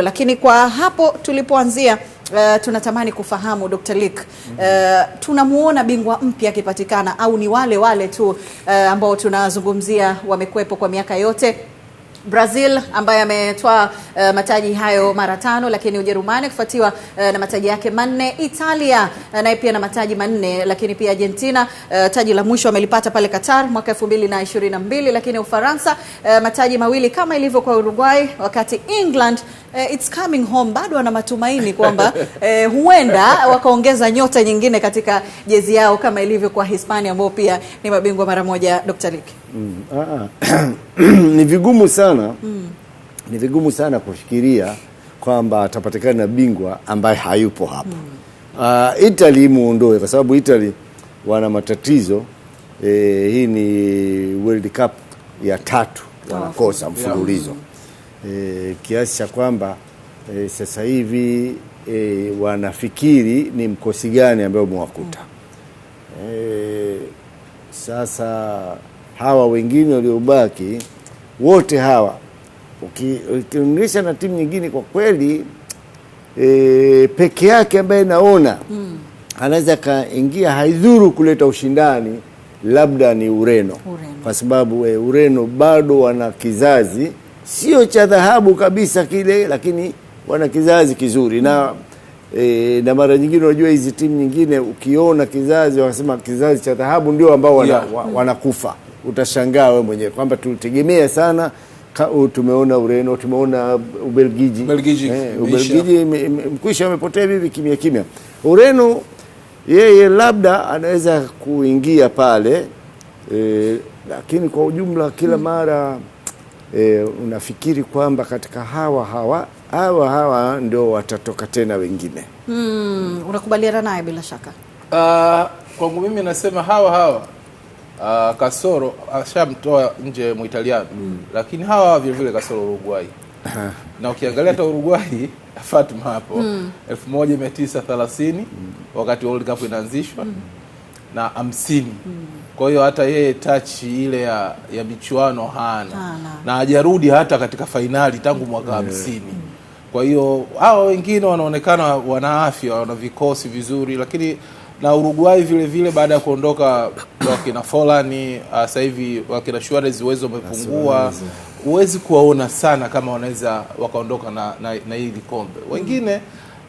Lakini kwa hapo tulipoanzia tunatamani kufahamu Dr. Lick, tunamuona bingwa mpya akipatikana au ni wale wale tu ambao tunazungumzia wamekuepo kwa miaka yote? Brazil ambaye ametoa mataji hayo mara 5, lakini Ujerumani kufuatiwa na mataji yake 4, Italia naye pia na mataji 4, lakini pia Argentina taji la mwisho amelipata pale Qatar mwaka 2022, lakini Ufaransa mataji 2 kama ilivyo kwa Uruguay, wakati England it's coming home bado wana matumaini kwamba huenda wakaongeza nyota nyingine katika jezi yao kama ilivyo kwa Hispania ambao pia ni mabingwa mara moja. Dr. Lick, ni vigumu sana ni vigumu sana kufikiria kwamba atapatikana na bingwa ambaye hayupo hapa. Italy muondoe kwa sababu Italy wana matatizo. Hii ni World Cup ya 3 wanakosa mfululizo. Kiasi cha kwamba sasa hivi wanafikiri ni mkosi gani ambao umewakuta. Sasa hawa wengine waliobaki wote hawa ukiunganisha na timu nyingine, kwa kweli peke yake ambaye naona anaweza kaingia haidhuru kuleta ushindani labda ni Ureno. Kwa sababu Ureno bado wana kizazi sio cha dhahabu kabisa kile, lakini wana kizazi kizuri. Na mara nyingine unajua hizi timu nyingine ukiona kizazi wakasema kizazi cha dhahabu ndio ambao wanakufa. Utashangaa wewe mwenyewe kwamba tulitegemea sana. Tumeona Ureno, tumeona Ubelgiji mkwisha amepotea hivi kimya kimya. Ureno yeye labda anaweza kuingia pale, lakini kwa ujumla kila mara unafikiri kwamba katika hawa ndio watatoka tena wengine. Unakubaliana naye bila shaka? Kwangu mimi nasema hawa kasoro ashamtoa nje Muitaliano, lakini hawa vile vile kasoro Uruguay. Na ukiangalia hata Uruguay Fatma hapo 1930 wakati World Cup inaanzishwa na 50. Kwa hiyo hata yeye touch ile ya michuano hana. Na hajarudi hata katika finali tangu mwaka 50. Kwa hiyo hao wengine wanaonekana wana afya, wana vikosi vizuri, lakini na Uruguay vile vile baada ya kuondoka wakina Folani, sasa hivi wakina Suarez uwezo umepungua. Huwezi kuwaona sana kama wanaweza wakaondoka na hili kombe. Wengine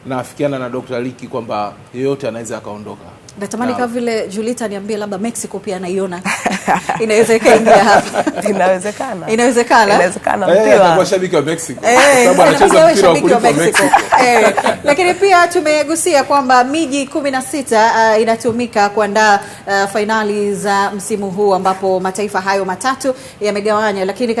naafikiana na Dr. Lick kwamba yeyote anaweza akaondoka. Natamani kama vile Julita niambie labda Mexico pia anaiona inaweza ikaingia hapa. Inawezekana mpira kwa shabiki wa Mexico sababu anacheza mpira wa kulipa Mexico. Lakini pia tumegusia kwamba miji 16 inatumika kuandaa finali za msimu huu ambapo mataifa hayo matatu yamegawanya, lakini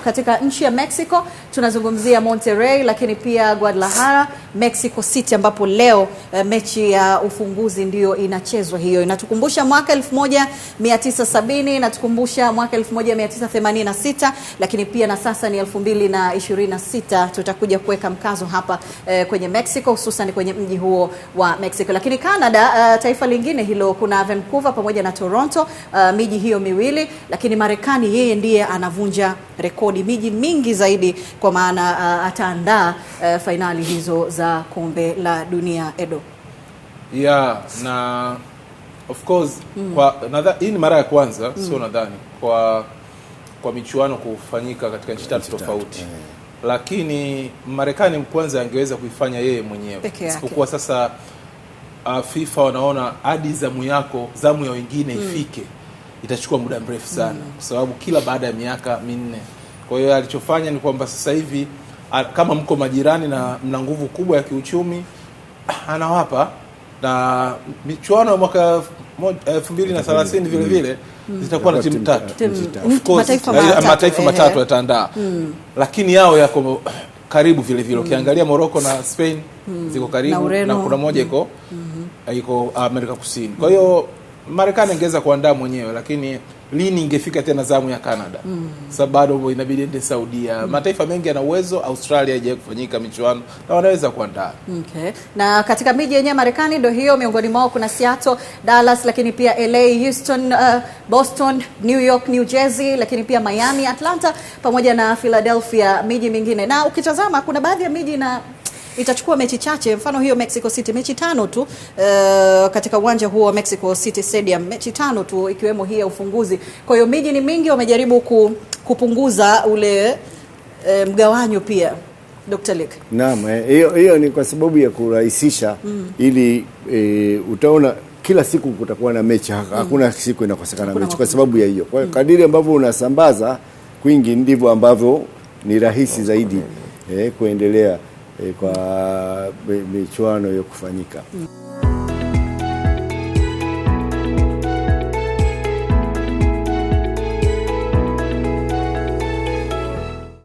katika nchi ya Mexico tunazungumzia Monterrey, lakini pia Guadalajara, Mexico City ambapo leo mechi ya ufunguzi ndio inachezwa. Hiyo inatukumbusha mwaka 1970, inatukumbusha mwaka 1986, lakini pia na sasa ni 2026. Tutakuja kuweka mkazo hapa kwenye Mexico, hususan kwenye mji huo wa Mexico. Lakini Canada, taifa lingine hilo, kuna Vancouver pamoja na Toronto, miji hiyo miwili, lakini Marekani yeye ndiye anavunja rekodi miji mingi zaidi, kwa maana ataandaa finali hizo za kombe la dunia. Edo. Na of course hii ni mara ya kwanza sio nadhani kwa michuano kufanyika katika nchi 3 tofauti. Lakini Marekani kwanza angeweza kuifanya yeye mwenyewe. Isipokuwa sasa FIFA wanaona hadi zamu ya wengine ifike itachukua muda mrefu sana, kwa sababu kila baada ya miaka 4. Kwa hiyo alichofanya ni kwamba sasa hivi kama mko majirani na mna nguvu kubwa ya kiuchumi, anawapa na michuano ya mwaka 2030 vile vile zitakuwa na timu 3. Of course mataifa matatu yataandaa. Lakini yao yako karibu vile vile. Ukiangalia Morocco na Spain ziko karibu na kuna moja iko Amerika Kusini. Kwa hiyo Marekani ingeweza kuandaa mwenyewe, lakini lini ingefika tena zamu ya Canada? Sababu bado inabidi ende Saudia. Mataifa mengi yana uwezo, Australia haijawahi kufanyika michuano na wanaweza kuandaa. Okay. Na katika miji yenyewe Marekani ndio hiyo, miongoni mwao kuna Seattle, Dallas, lakini pia LA, Houston, Boston, New York, New Jersey, lakini pia Miami, Atlanta pamoja na Philadelphia, miji mingine. Na ukitazama kuna baadhi ya miji na itachukua mechi chache, mfano hiyo Mexico City mechi 5 tu katika uwanja huo wa Mexico City Stadium, mechi 5 tu ikiwemo hii ya ufunguzi. Kwa hiyo miji ni mingi, wamejaribu kupunguza ule mgawanyo pia. Dr. Lick. Naam, hiyo ni kwa sababu ya kurahisisha ili utaona kila siku kutakuwa na mechi, hakuna siku inakosekana mechi kwa sababu ya hiyo. Kwa hiyo kadiri ambavyo unasambaza kwingi ndivyo ambavyo ni rahisi zaidi kuendelea kwa michuano hiyo kufanyika.